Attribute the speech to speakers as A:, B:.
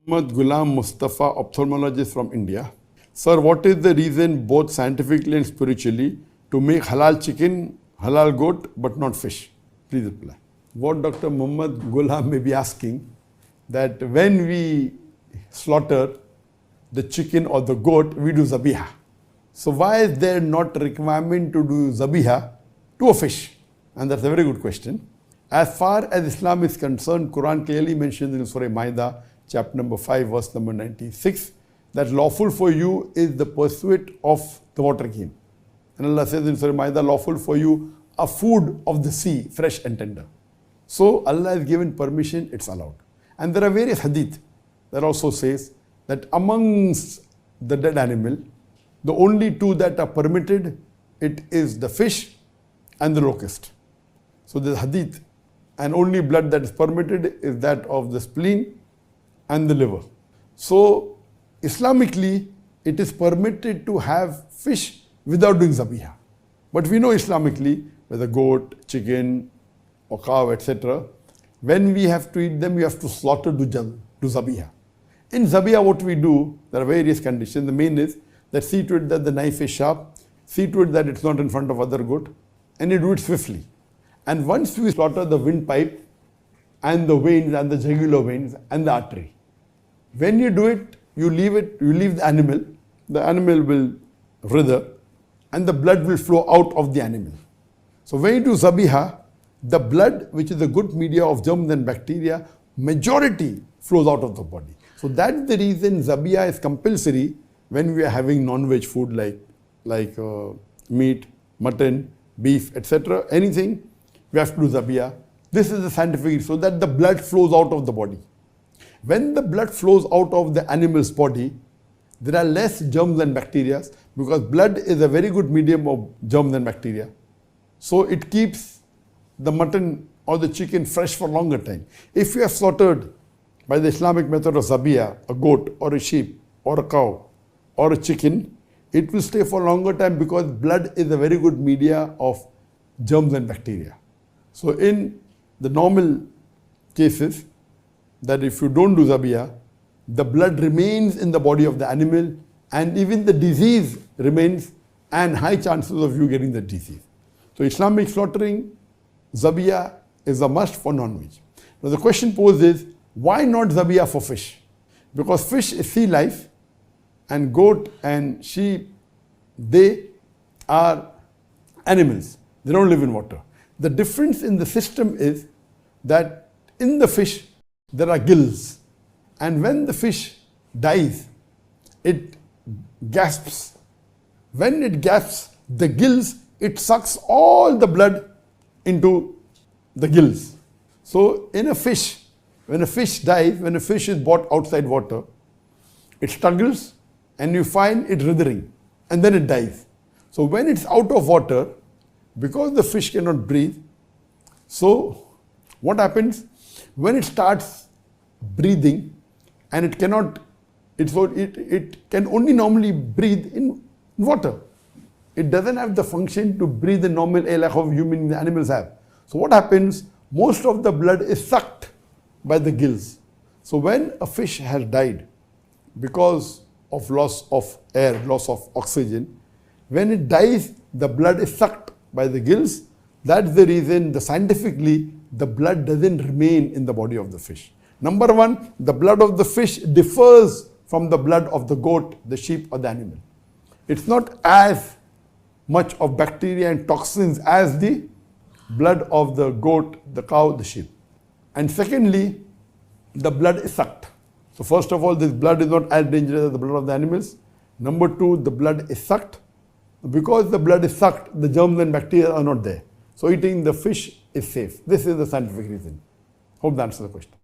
A: Muhammad Ghulam Mustafa, ophthalmologist from India. Sir, what is the reason both scientifically and spiritually to make halal chicken, halal goat, but not fish? Please reply. What Dr. Muhammad Ghulam may be asking, that when we slaughter the chicken or the goat, we do zabiha. So why is there not a requirement to do zabiha to a fish? And that's a very good question. As far as Islam is concerned, Quran clearly mentions in Surah Ma'idah, chapter number 5, verse number 96, that lawful for you is the pursuit of the water game. And Allah says in Surah Ma'idah, lawful for you a food of the sea, fresh and tender. So Allah has given permission, it's allowed. And there are various hadith that also says that amongst the dead animal, the only two that are permitted, it is the fish and the locust. So the hadith, and only blood that is permitted is that of the spleen and the liver. So Islamically, it is permitted to have fish without doing zabiha. But we know Islamically, whether goat, chicken, or cow, etc., when we have to eat them, we have to slaughter to zabiha. In zabiha, what we do, there are various conditions. The main is that see to it that the knife is sharp, see to it that it's not in front of other goat, and you do it swiftly. And once we slaughter the windpipe and the veins and the jugular veins and the artery, when you do it, you leave the animal will writher, and the blood will flow out of the animal. So when you do zabiha, the blood, which is a good media of germs and bacteria, majority flows out of the body. So that's the reason zabiha is compulsory when we are having non-veg food like meat, mutton, beef, etc. Anything, we have to do zabiha. This is the scientific, so that the blood flows out of the body. When the blood flows out of the animal's body, there are less germs and bacteria, because blood is a very good medium of germs and bacteria. So it keeps the mutton or the chicken fresh for longer time. If you have slaughtered by the Islamic method of zabiya, a goat or a sheep or a cow or a chicken, it will stay for a longer time because blood is a very good media of germs and bacteria. So in the normal cases, that if you don't do zabiya, the blood remains in the body of the animal, and even the disease remains, and high chances of you getting the disease. So Islamic slaughtering, zabiya is a must for non-veg. Now the question posed is, why not zabiya for fish? Because fish is sea life, and goat and sheep, they are animals. They don't live in water. The difference in the system is that in the fish, there are gills. And when the fish dies, it gasps. When it gasps, the gills, it sucks all the blood into the gills. So in a fish, when a fish dies, when a fish is brought outside water, it struggles and you find it writhing, and then it dies. So when it's out of water, because the fish cannot breathe, so what happens? When it starts breathing, and it cannot, it can only normally breathe in water. It doesn't have the function to breathe in normal air like how human animals have. So what happens? Most of the blood is sucked by the gills. So when a fish has died because of loss of air, loss of oxygen, when it dies, the blood is sucked by the gills. That's the reason scientifically the blood doesn't remain in the body of the fish. Number one, the blood of the fish differs from the blood of the goat, the sheep, or the animal. It's not as much of bacteria and toxins as the blood of the goat, the cow, the sheep. And secondly, the blood is sucked. So first of all, this blood is not as dangerous as the blood of the animals. Number two, the blood is sucked. Because the blood is sucked, the germs and bacteria are not there. So eating the fish is safe. This is the scientific reason. Hope that answers the question.